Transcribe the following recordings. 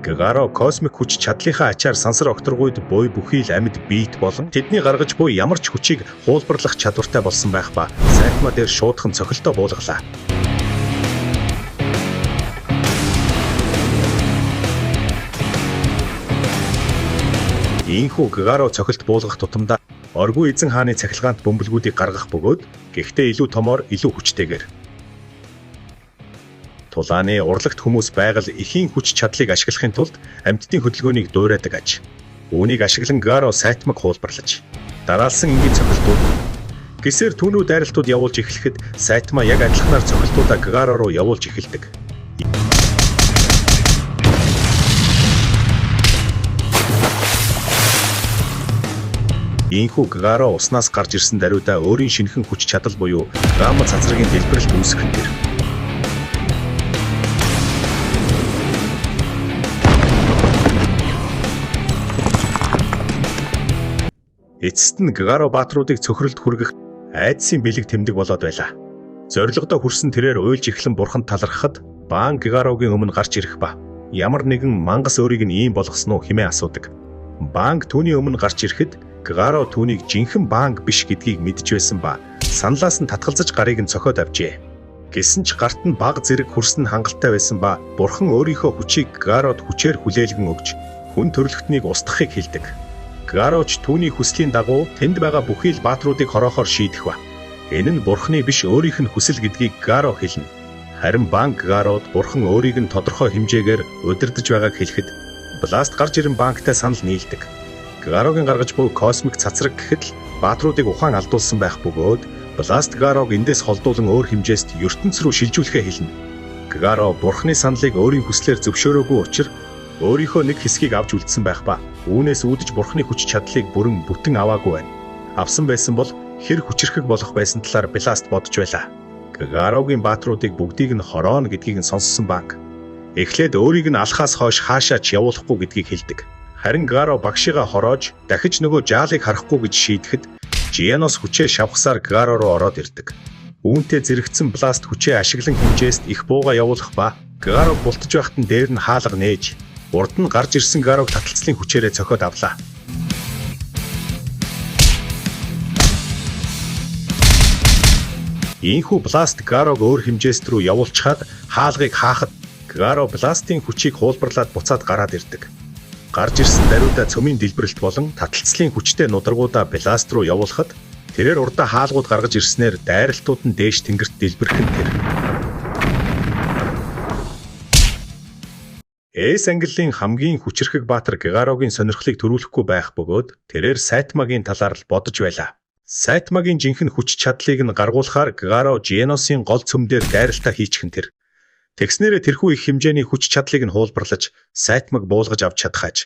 Гагаро космик хүч чадлынхаа ачаар сансар окторгуйд буй бүхий л амьд биет болон тэдний гаргаж буй ямар ч хүчийг хуулбарлах чадвартай болсон байх ба Сайтма дээр шуудхан цохилтоо буулгалаа. Ийхүү Гагаро цохилт буулгах тутамдаа оргүй эзэн хааны цахилгаант бөмбөлгүүдийг гаргах бөгөөд гэхдээ илүү томоор илүү хүчтэйгээр тулааны урлагт хүмүүс байгаль эхийн хүч чадлыг ашиглахын тулд амьтдын хөдөлгөөнийг дуурайдаг аж. Үүнийг ашиглан Гагаро Сайтмаг хуулбарлаж дараалсан энгийн цохилтууд гисээр түүнүү дайралтууд явуулж эхлэхэд Сайтма яг адилханаар цохилтуудаа Гагаро руу явуулж эхэлдэг. Ийхүү Гагаро уснаас гарч ирсэн даруйдаа өөрийн шинэхэн хүч чадал буюу гамма цацрагийн дэлбэрэлт үүсгэх нь тэр. Эцэст нь Гагаро баатруудыг цөхрөлд хүргэх айдсын бэлэг тэмдэг болоод байлаа. Зорилгодоо хүрсэн тэрээр уйлж эхлэн бурханд талархахад Баан Гагарогийн өмнө гарч ирэх ба ямар нэгэн мангас өөрийг нь ийм болгосон уу хэмээн асуудаг. Баанг түүний өмнө гарч ирэхэд Гагаро түүнийг жинхэнэ Баанг биш гэдгийг мэдж байсан ба саналаас нь татгалзаж гарыг нь цохиод авчээ. Гэсэн ч гарт нь баг зэрэг хүрсэн хангалттай байсан ба бурхан өөрийнхөө хүчийг Гагарод хүчээр хүлээлгэн өгч хүн төрлөختнийг устгахыг хэлдэг. Гагароч түүний хүслийн дагуу тэнд байгаа бүхий л баатруудыг хороохоор шийдэх ба. Энэ нь бурхны биш өөрийнх нь хүсэл гэдгийг Гагаро хэлнэ. Харин Баанг Гагарод бурхан өөрийг нь тодорхой хэмжээгээр удирдах байгааг хэлэхэд Бласт гарч ирэн Баангтай санал нийлдэг. Гагарогийн гаргаж буй космик цацраг гэхэд л баатруудыг ухаан алдуулсан байх бөгөөд Бласт Гагарог эндээс холдуулан өөр хэмжээст ертөнц рүү шилжүүлэхээ хэлнэ. Гагаро бурхны саналыг өөрийн хүслээр зөвшөөрөөгүй учраас өөрийнхөө нэг хэсгийг авч үлдсэн байх ба үүнээс үүдэж бурхны хүч чадлыг бүрэн бүтэн аваагүй байна. Авсан байсан бол хэр хүчрхэг болох байсан талаар Бласт бодож байлаа. Гагарогийн баатруудыг бүгдийг нь хорооно гэдгийг нь сонссон Баанг эхлээд өөрийг нь алхаас хойш хаашаа ч явуулахгүй гэдгийг хэлдэг. Харин Гагаро багшигаа хороож дахиж нөгөө жаалыг харахгүй гэж шийдэхэд Жианос хүчээ шавхсаар Гагаро руу ороод ирдэг. Үүнтэй зэрэгцсэн Бласт хүчээ ашиглан хэмжээст их бууга явуулах ба Гагаро бултаж байхад нь дээр нь хаалга нээж урд нь гарч ирсэн Гагарог таталцлын хүчээрээ цохиод авлаа. Ийхүү Бласт Гагарог өөр хэмжээст рүү явуулчихад хаалгыг хаахад Гагаро Бластын хүчийг хуулбарлаад буцаад гараад ирдэг. Гарч ирсэн даруйдаа цөмийн дэлбэрэлт болон таталцлын хүчтэй нударгуудаа Бласт руу явуулахад тэрээр урдаа хаалгууд гаргаж ирснээр дайралтууд нь дээш тэнгэрт дэлбэрэх нь тэр. Эс ангиллын хамгийн хүчрхэг баатар Гагарогийн сонирхлыг төрүүлэхгүй байх бөгөөд тэрээр Сайтмагийн талаар л бодож байлаа. Сайтмагийн жинхэнэ хүч чадлыг нь гаргуулахаар Гагаро Жианосын гол цөмдөр дайралтаа хийчихэн тэр. Тэгснээрээ тэрхүү их хэмжээний хүч чадлыг нь хуулбарлаж Сайтмаг буулгаж авч чадах аж.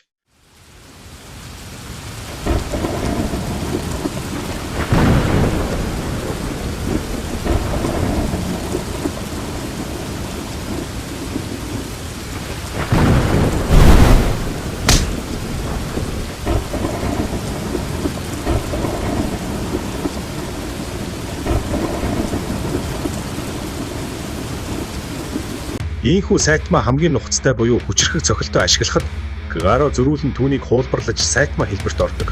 Ийхүү Сайтма хамгийн нухацтай буюу хүчрхэг цохилтоо ашиглахад Гагаро зөрүүлэн түүнийг хуулбарлаж Сайтма хэлбэрт ордог.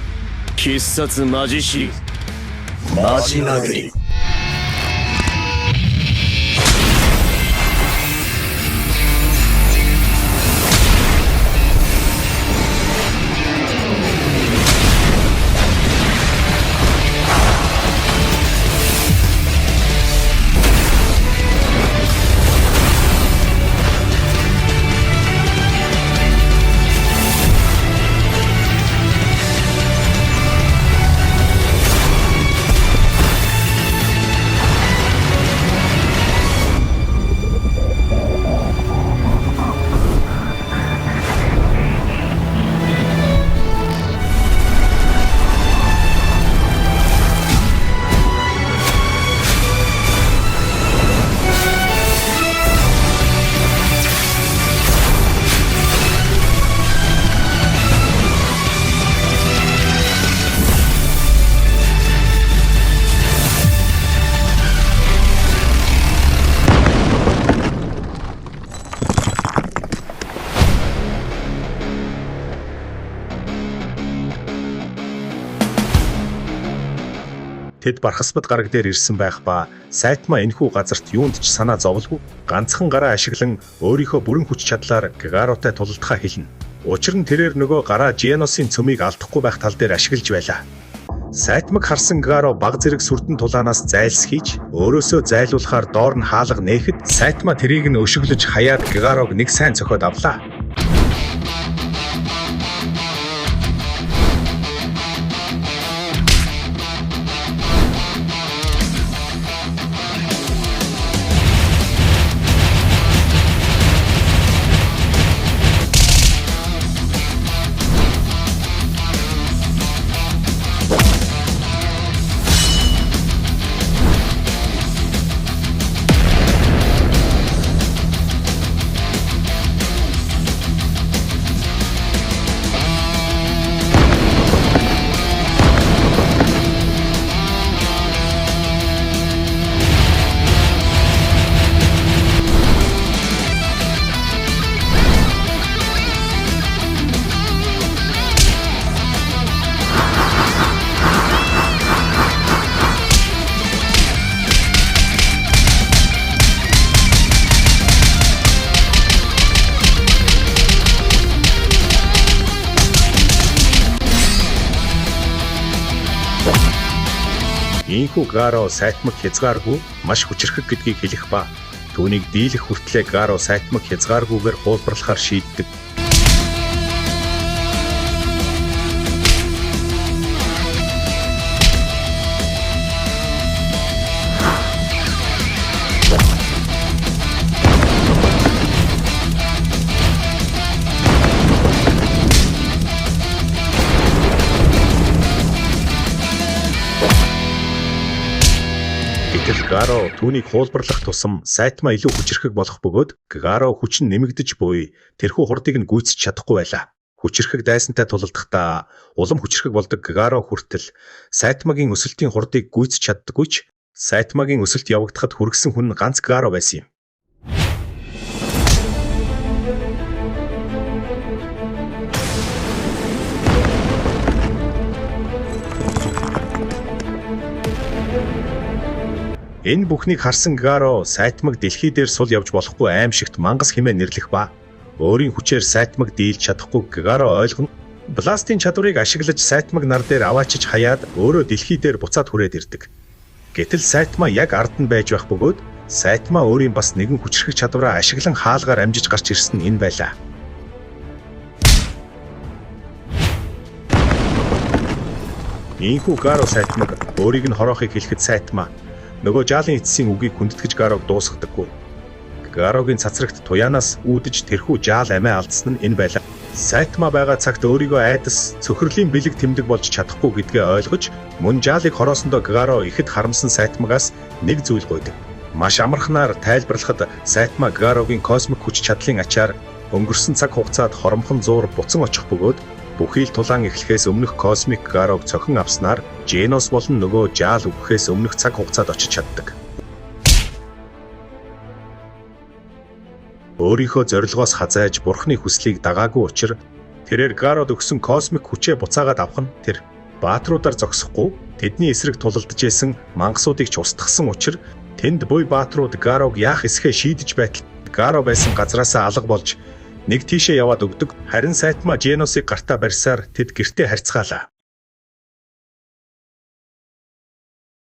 Хиссац мажиши мажинагри Тэд бархасбад гараг дээр ирсэн байх ба Сайтма энэхүү газарт юунд ч санаа зовлгүй ганцхан гараа ашиглан өөрийнхөө бүрэн хүч чадлаар Гигаротой тулалдахаа хэлнэ. Учир нь тэрээр нөгөө гараа Женосын цөмийг алдахгүй байх тал дээр ашиглаж байлаа. Сайтмаг харсан Гигаро баг зэрэг сүрдэн тулаанаас зайлс хийж өөрөөсөө зайлуулахаар доор нь хаалга нээхэд Сайтма тэрийг нь өшөглөж хаяад Гигарог нэг сайн цохиод авлаа. Ийхүү Гигаро Сайтмаг хязгааргүй маш хүчрхэг гэдгийг хэлэх ба түүнийг дийлэх хүртлээр Гигаро Сайтмаг хязгааргүйгээр хуулбарлахаар шийддэг. Гигаро түүнийг хуулбарлах тусам Сайтма илүү хүчрхэг болох бөгөөд Гигаро хүч нь нэмэгдэж буй тэрхүү хурдыг нь гүйцэж чадахгүй байлаа. Хүчрхэг дайсантай тулалдахдаа улам хүчрхэг болдог Гигаро хүртэл Сайтмагийн өсөлтийн хурдыг гүйцэж чаддаггүй ч Сайтмагийн өсөлт явагдахад хүргэсэн хүн ганц Гигаро байсан юм. Энэ бүхнийг харсан Гигаро Сайтмаг дэлхий дээр сул явж болохгүй аимшигт мангас хэмээн нэрлэх ба өөрийн хүчээр Сайтмаг дийлж чадахгүй Гигаро ойлгоно. Бластын чадварыг ашиглаж Сайтмаг нар дээр аваачиж хаяад өөрөө дэлхий дээр буцаад хүрээд ирдэг. Гэтэл Сайтма яг ард нь байж байх бөгөөд Сайтма өөрийн бас нэгэн хүчрхэг чадвараа ашиглан хаалгаар амжиж гарч ирсэн нь энэ байлаа. Ийхүү Гигаро Сайтмаг өөрийг нь хороохыг хэлэхэд Сайтма нөгөө жаалын эцсийн үгийг хүндэтгэж Гигарог дуусгадаггүй. Гигарогийн цацрагт туяанаас үүдэж тэрхүү жаал амиа алдсан нь энэ байлаа. Сайтма байгаа цагт өөрийгөө айдас цөхрөлийн бэлэг тэмдэг болж чадахгүй гэдгээ ойлгож мөн жаалыг хороосондоо Гигаро ихэд харамсан Сайтмагаас нэг зүйл гуйдаг. Маш амархнаар тайлбарлахад Сайтма Гигарогийн космик хүч чадлын ачаар өнгөрсөн цаг хугацаад хоромхон зуур буцан очих бөгөөд бүхий л тулаан эхлэхээс өмнөх космик Гигарог цохин авснаар Женос болон нөгөө жаал үхэхээс өмнөх цаг хугацаад очиж чаддаг. Өөрийнхөө зорилгоос хазайж бурхны хүслийг дагаагүй учраас тэрээр Гигарод өгсөн космик хүчээ буцаагаад авах нь тэр баатруудаар зогсохгүй тэдний эсрэг тулалдаж исэн мангасуудыг ч устгасан учраас тэнд буй баатрууд Гигарог яах эсхээ шийдэж байтал Гигаро байсан газраасаа алга болж нэг тийшээ яваад өгдөг. Харин Сайтма Женосыг гартаа барьсаар тэд гэртээ харьцгаалаа.